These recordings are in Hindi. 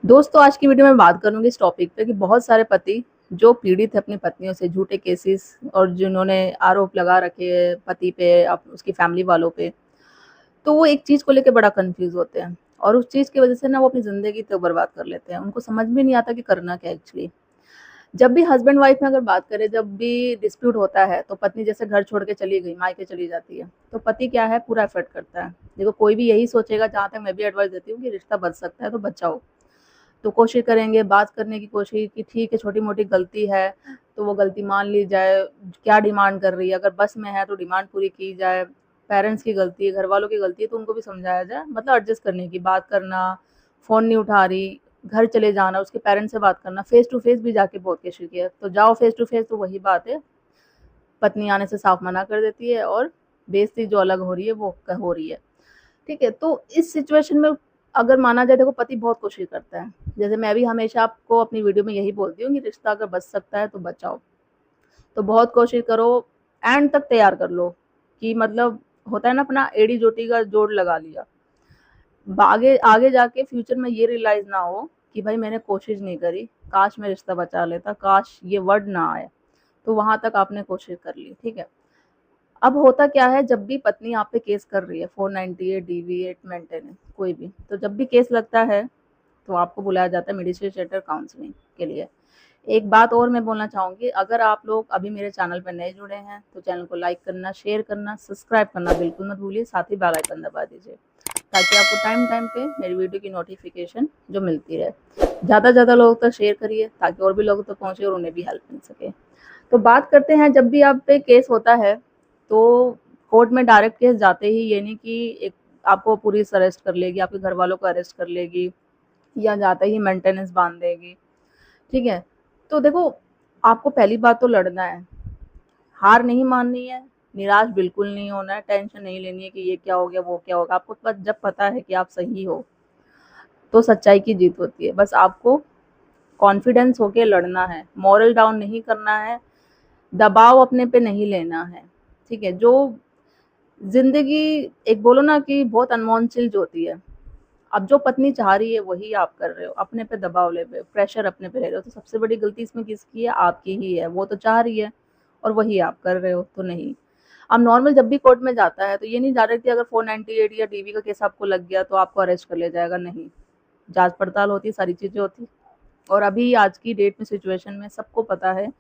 दोस्तों आज की वीडियो में बात करूंगी इस टॉपिक पे कि बहुत सारे पति जो पीड़ित है अपनी पत्नियों से झूठे केसेस और जिन्होंने आरोप लगा रखे हैं पति पे उसकी फैमिली वालों पे। तो वो एक चीज को लेकर बड़ा कंफ्यूज होते हैं और उस चीज की वजह से ना वो अपनी जिंदगी तो बर्बाद कर लेते हैं। उनको समझ में नहीं आता कि करना क्या एक्चुअली। जब भी हस्बैंड वाइफ में अगर बात करें, जब भी डिस्प्यूट होता है तो पत्नी जैसे घर छोड़ के चली गई, मायके चली जाती है, तो पति क्या है, पूरा एफर्ट करता है। देखो कोई भी यही सोचेगा, जहां तक मैं भी एडवाइस देती हूँ कि रिश्ता बच सकता है तो बचाओ। तो कोशिश करेंगे, बात करने की कोशिश कि ठीक है छोटी मोटी गलती है तो वो गलती मान ली जाए। क्या डिमांड कर रही है, अगर बस में है तो डिमांड पूरी की जाए। पेरेंट्स की गलती है, घर वालों की गलती है, तो उनको भी समझाया जाए, मतलब एडजस्ट करने की बात करना। फ़ोन नहीं उठा रही, घर चले जाना, उसके पेरेंट्स से बात करना, फेस टू फेस भी जाके बहुत कोशिश किया तो जाओ फेस टू फेस, तो वही बात है, पत्नी आने से साफ मना कर देती है और बेइज्जती जो अलग हो रही है वो हो रही है। ठीक है, तो इस सिचुएशन में अगर माना जाए, देखो पति बहुत कोशिश करता है। जैसे मैं भी हमेशा आपको अपनी वीडियो में यही बोलती हूँ कि रिश्ता अगर बच सकता है तो बचाओ। तो बहुत कोशिश करो, एंड तक तैयार कर लो कि मतलब होता है ना, अपना एड़ी जोटी का जोड़ लगा लिया। आगे आगे जाके फ्यूचर में ये रियलाइज ना हो कि भाई मैंने कोशिश नहीं करी, काश मैं रिश्ता बचा लेता, काश ये वर्ड ना आए। तो वहां तक आपने कोशिश कर ली, ठीक है। अब होता क्या है, जब भी पत्नी आप पे केस कर रही है, 498 DV8 मेंटेनेंस कोई भी, तो जब भी केस लगता है तो आपको बुलाया जाता है मेडिएटर काउंसलिंग के लिए। एक बात और मैं बोलना चाहूँगी, अगर आप लोग अभी मेरे चैनल पर नए जुड़े हैं तो चैनल को लाइक करना, शेयर करना, सब्सक्राइब करना बिल्कुल मत भूलिए, साथ ही बेल आइकन दबा दीजिए ताकि आपको टाइम टाइम पे मेरी वीडियो की नोटिफिकेशन जो मिलती रहे। ज़्यादा से ज़्यादा लोगों तक शेयर करिए ताकि और भी लोगों तक पहुँचे और उन्हें भी हेल्प मिल सके। तो बात करते हैं, जब भी आप पे केस होता है तो कोर्ट में डायरेक्ट केस जाते ही ये नहीं कि एक आपको पुलिस अरेस्ट कर लेगी, आपके घर वालों को अरेस्ट कर लेगी या जाते ही मेंटेनेंस बांध देगी। ठीक है, तो देखो आपको पहली बात तो लड़ना है, हार नहीं माननी है, निराश बिल्कुल नहीं होना है, टेंशन नहीं लेनी है कि ये क्या हो गया वो क्या होगा। आपको जब पता है कि आप सही हो तो सच्चाई की जीत होती है। बस आपको कॉन्फिडेंस होके लड़ना है, मॉरल डाउन नहीं करना है, दबाव अपने पे नहीं लेना है। ठीक है, जो जिंदगी एक बोलो ना कि बहुत अनमोल चीज होती है। अब जो पत्नी चाह रही है वही आप कर रहे हो, अपने पे दबाव ले रहे हो, प्रेशर अपने पे ले रहे हो, तो सबसे बड़ी गलती इसमें किसकी है, आपकी ही है। वो तो चाह रही है और वही आप कर रहे हो, तो नहीं। अब नॉर्मल जब भी कोर्ट में जाता है तो ये नहीं जा रही थी अगर 498 या DV का केस आपको लग गया तो आपको अरेस्ट कर लिया जाएगा, नहीं। जांच पड़ताल होती, सारी चीजें होती। और अभी आज की डेट में सिचुएशन में सबको पता है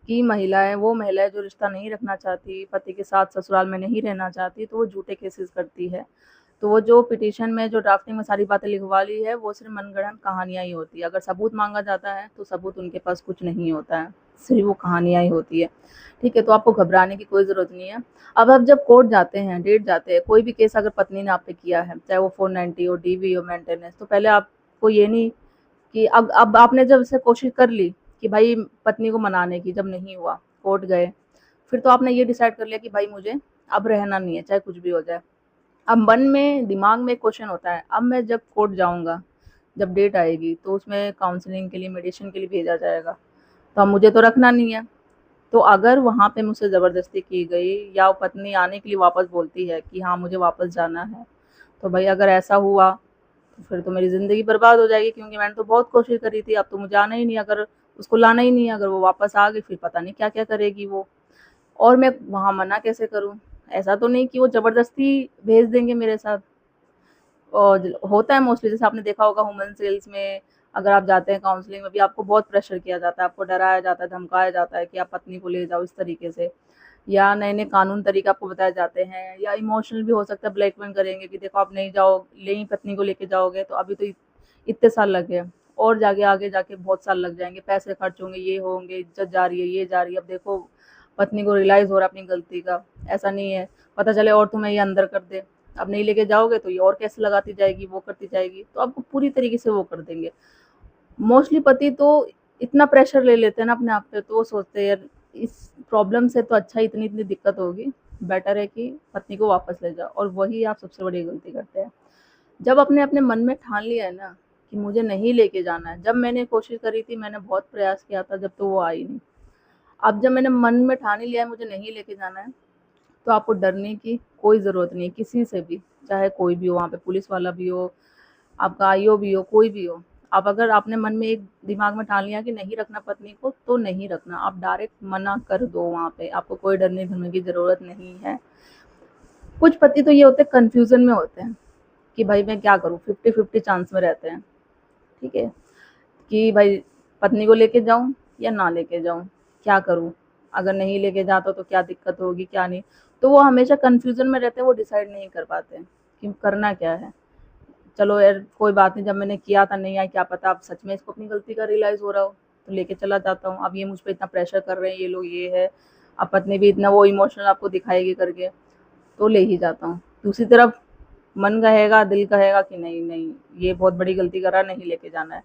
कि महिलाएं, वो महिलाएं जो रिश्ता नहीं रखना चाहती, पति के साथ ससुराल में नहीं रहना चाहती, तो वो झूठे केसेस करती है। तो वो जो पिटीशन में जो ड्राफ्टिंग में सारी बातें लिखवा ली है वो सिर्फ मनगढ़ंत कहानियां ही होती है। अगर सबूत मांगा जाता है तो सबूत उनके पास कुछ नहीं होता है, सिर्फ वो कहानियां ही होती है। ठीक है, तो आपको घबराने की कोई ज़रूरत नहीं है। अब आप जब कोर्ट जाते हैं, डेट जाते हैं, कोई भी केस अगर पत्नी ने आप पे किया है, चाहे वो 490 हो, DV हो, मेंटेनेंस, तो पहले आपको ये नहीं कि अब आपने जब से कोशिश कर ली कि भाई पत्नी को मनाने की, जब नहीं हुआ, कोर्ट गए, फिर तो आपने ये डिसाइड कर लिया कि भाई मुझे अब रहना नहीं है, चाहे कुछ भी हो जाए। अब मन में, दिमाग में एक क्वेश्चन होता है, अब मैं जब कोर्ट जाऊंगा, जब डेट आएगी तो उसमें काउंसलिंग के लिए, मेडिसिन के लिए भेजा जाएगा, तो अब मुझे तो रखना नहीं है। तो अगर वहाँ पे मुझसे ज़बरदस्ती की गई या पत्नी आने के लिए वापस बोलती है कि हाँ मुझे वापस जाना है, तो भाई अगर ऐसा हुआ तो फिर तो मेरी ज़िंदगी बर्बाद हो जाएगी, क्योंकि मैंने तो बहुत कोशिश करी थी। अब तो मुझे आना ही नहीं, अगर उसको लाना ही नहीं है, अगर वो वापस आ गई फिर पता नहीं क्या क्या करेगी वो, और मैं वहाँ मना कैसे करूँ। ऐसा तो नहीं कि वो ज़बरदस्ती भेज देंगे मेरे साथ। और होता है मोस्टली, जैसे आपने देखा होगा वुमेन सेल्स में, अगर आप जाते हैं काउंसलिंग में भी आपको बहुत प्रेशर किया जाता है, आपको डराया जाता है, धमकाया जाता है कि आप पत्नी को ले जाओ इस तरीके से, या नए नए कानून तरीके आपको बताए जाते हैं, या इमोशनल भी हो सकता है, ब्लैकमेल करेंगे कि देखो आप नहीं जाओ, नहीं पत्नी को लेके जाओगे तो अभी तो इतने साल लगे, और जाके आगे जाके बहुत साल लग जाएंगे, पैसे खर्च होंगे, ये होंगे, इज्जत जा रही है, ये जा रही है। अब देखो पत्नी को रियलाइज हो रहा है अपनी गलती का, ऐसा नहीं है, पता चले और तुम्हें ये अंदर कर दे, अब नहीं लेके जाओगे तो ये और कैसे लगाती जाएगी, वो करती जाएगी, तो आपको पूरी तरीके से वो कर देंगे। मोस्टली पति तो इतना प्रेशर ले लेते हैं ना अपने आप पे, तो वो सोचते हैं यार इस प्रॉब्लम से तो अच्छा इतनी इतनी दिक्कत होगी, बेटर है कि पत्नी को वापस ले जाओ, और वही आप सबसे बड़ी गलती करते हैं। जब अपने अपने मन में ठान लिया है ना कि मुझे नहीं लेके जाना है, जब मैंने कोशिश करी थी, मैंने बहुत प्रयास किया था, जब तो वो आई नहीं। अब जब मैंने मन में ठान ही लिया है मुझे नहीं लेके जाना है, तो आपको डरने की कोई ज़रूरत नहीं है किसी से भी, चाहे कोई भी हो, वहाँ पे पुलिस वाला भी हो, आपका IO भी हो, कोई भी हो। अब अगर आपने मन में एक दिमाग में ठान लिया कि नहीं रखना पत्नी को, तो नहीं रखना, आप डायरेक्ट मना कर दो वहाँ पे, आपको कोई डरने धरने की ज़रूरत नहीं है। कुछ पति तो ये होते हैं कन्फ्यूज़न में होते हैं कि भाई मैं क्या करूँ, 50-50 चांस में रहते हैं, ठीक है? कि भाई पत्नी को लेके जाऊँ या ना लेके जाऊँ, क्या करूँ? अगर नहीं लेके जाता तो क्या दिक्कत होगी, क्या नहीं? तो वो हमेशा कन्फ्यूज़न में रहते हैं, वो डिसाइड नहीं कर पाते हैं कि करना क्या है। चलो यार कोई बात नहीं, जब मैंने किया था नहीं आया, क्या पता अब सच में इसको अपनी गलती का रियलाइज़ हो रहा हो, तो लेके चला जाता हूँ। अब ये मुझ पे इतना प्रेशर कर रहे हैं ये लोग, ये है, अब पत्नी भी इतना वो इमोशनल आपको दिखाएगी करके, तो ले ही जाता हूँ। दूसरी तरफ मन कहेगा, दिल कहेगा कि नहीं, नहीं, ये बहुत बड़ी गलती कर रहा है, नहीं लेके जाना है।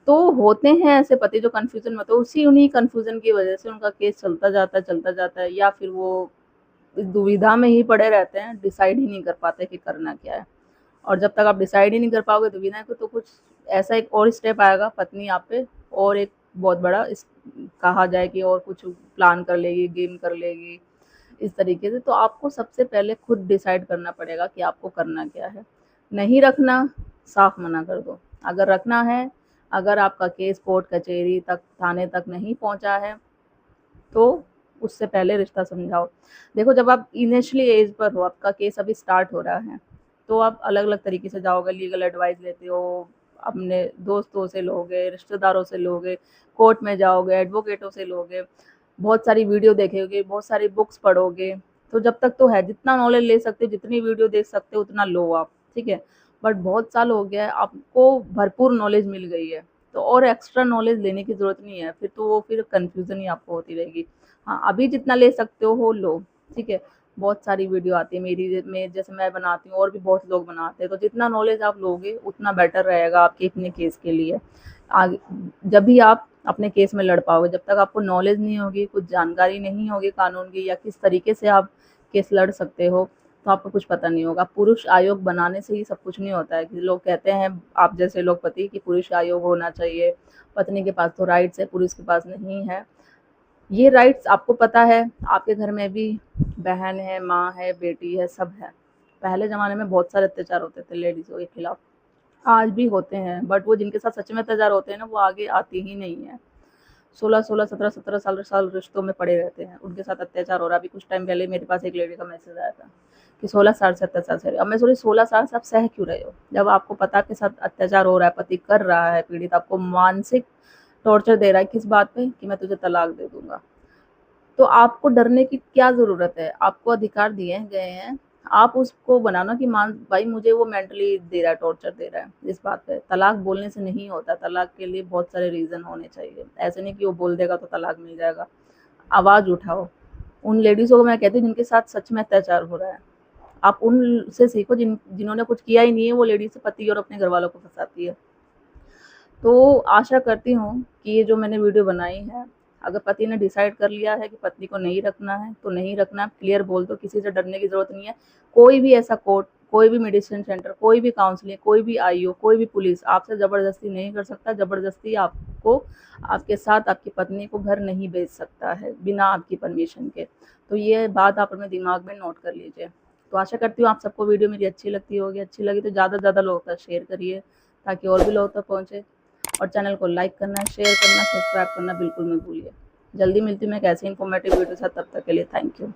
तो होते हैं ऐसे पति जो कन्फ्यूज़न में होते हैं, उसी उन्हीं कन्फ्यूज़न की वजह से उनका केस चलता जाता है, या फिर वो इस दुविधा में ही पड़े रहते हैं, डिसाइड ही नहीं कर पाते कि करना क्या है। और जब तक आप डिसाइड ही नहीं कर पाओगे दुविधा को, तो कुछ ऐसा एक और स्टेप आएगा, पत्नी आप पे और एक बहुत बड़ा इस कहा जाए कि और कुछ प्लान कर लेगी, गेम कर लेगी, इस तरीके से। तो आपको सबसे पहले खुद डिसाइड करना पड़ेगा कि आपको करना क्या है। नहीं रखना, साफ मना कर दो। अगर रखना है, अगर आपका केस कोर्ट कचहरी तक, थाने तक नहीं पहुंचा है, तो उससे पहले रिश्ता समझाओ। देखो जब आप इनिशियली एज पर हो, आपका केस अभी स्टार्ट हो रहा है, तो आप अलग अलग तरीके से जाओगे, लीगल एडवाइस लेते हो, अपने दोस्तों से लोगे, रिश्तेदारों से लोगे, कोर्ट में जाओगे, एडवोकेटों से लोगे, बहुत सारी वीडियो देखोगे, बहुत सारी बुक्स पढ़ोगे। तो जब तक तो है, जितना नॉलेज ले सकते हो, जितनी वीडियो देख सकते हो उतना लो आप, ठीक है? बट बहुत साल हो गया है, आपको भरपूर नॉलेज मिल गई है, तो और एक्स्ट्रा नॉलेज लेने की ज़रूरत नहीं है, फिर तो वो फिर कन्फ्यूज़न ही आपको होती रहेगी। हाँ, अभी जितना ले सकते हो लो, ठीक है? बहुत सारी वीडियो आती है मेरी में, जैसे मैं बनाती हूँ और भी बहुत लोग बनाते हैं, तो जितना नॉलेज आप लोगे उतना बेटर रहेगा आपके अपने केस के लिए। आगे जब भी आप अपने केस में लड़ पाओगे, जब तक आपको नॉलेज नहीं होगी, कुछ जानकारी नहीं होगी कानून की, या किस तरीके से आप केस लड़ सकते हो, तो आपको कुछ पता नहीं होगा। पुरुष आयोग बनाने से ही सब कुछ नहीं होता है कि लोग कहते हैं, आप जैसे लोग पति, कि पुरुष आयोग होना चाहिए, पत्नी के पास तो राइट्स है, पुरुष के पास नहीं है। ये राइट्स आपको पता है, आपके घर में भी बहन है, माँ है, बेटी है, सब है। पहले ज़माने में बहुत सारे अत्याचार होते थे लेडीज़ों के खिलाफ, आज भी होते हैं, बट वो जिनके साथ सच में अत्याचार होते हैं ना, वो आगे आती ही नहीं है। 16-16, 17-17 साल रिश्तों में पड़े रहते हैं, उनके साथ अत्याचार हो रहा है। अभी कुछ टाइम पहले मेरे पास एक लेडी का मैसेज आया था कि 16 साल से अत्याचार सह रही। अब मैं सोची 16 साल से आप सह क्यों रहे हो? जब आपको पता आपके साथ अत्याचार हो रहा है, पति कर रहा है, पीड़ित आपको मानसिक टॉर्चर दे रहा है, किस बात पे? कि मैं तुझे तलाक दे दूँगा। तो आपको डरने की क्या ज़रूरत है? आपको अधिकार दिए गए हैं, आप उसको बनाना कि मान भाई मुझे वो मेंटली दे रहा है, टॉर्चर दे रहा है, इस बात पे। तलाक बोलने से नहीं होता, तलाक के लिए बहुत सारे रीज़न होने चाहिए। ऐसे नहीं कि वो बोल देगा तो तलाक मिल जाएगा। आवाज़ उठाओ। उन लेडीज़ों को मैं कहती हूँ जिनके साथ सच में अत्याचार हो रहा है। आप उनसे सीखो जिन्होंने कुछ किया ही नहीं है, वो लेडीज़ पति और अपने घरवालों को फँसाती है। तो आशा करती हूँ कि ये जो मैंने वीडियो बनाई है, अगर पति ने डिसाइड कर लिया है कि पत्नी को नहीं रखना है, तो नहीं रखना, क्लियर बोल दो, किसी से डरने की ज़रूरत नहीं है। कोई भी ऐसा कोर्ट, कोई भी मेडिसिन सेंटर, कोई भी काउंसलिंग, कोई भी आईओ, कोई भी पुलिस आपसे ज़बरदस्ती नहीं कर सकता। ज़बरदस्ती आपको आपके साथ आपकी पत्नी को घर नहीं भेज सकता है, बिना आपकी परमिशन के। तो ये बात आप अपने दिमाग में नोट कर लीजिए। तो आशा करती हूँ आप सबको वीडियो मेरी अच्छी लगती होगी। अच्छी लगी तो ज़्यादा से ज़्यादा लोगों तक शेयर करिए, ताकि और भी लोगों तक पहुँचे। और चैनल को लाइक करना, शेयर करना, सब्सक्राइब करना बिल्कुल मत भूलिए। जल्दी मिलती हूँ मैं एक ऐसे इन्फॉर्मेटिव वीडियो के साथ, तब तक के लिए थैंक यू।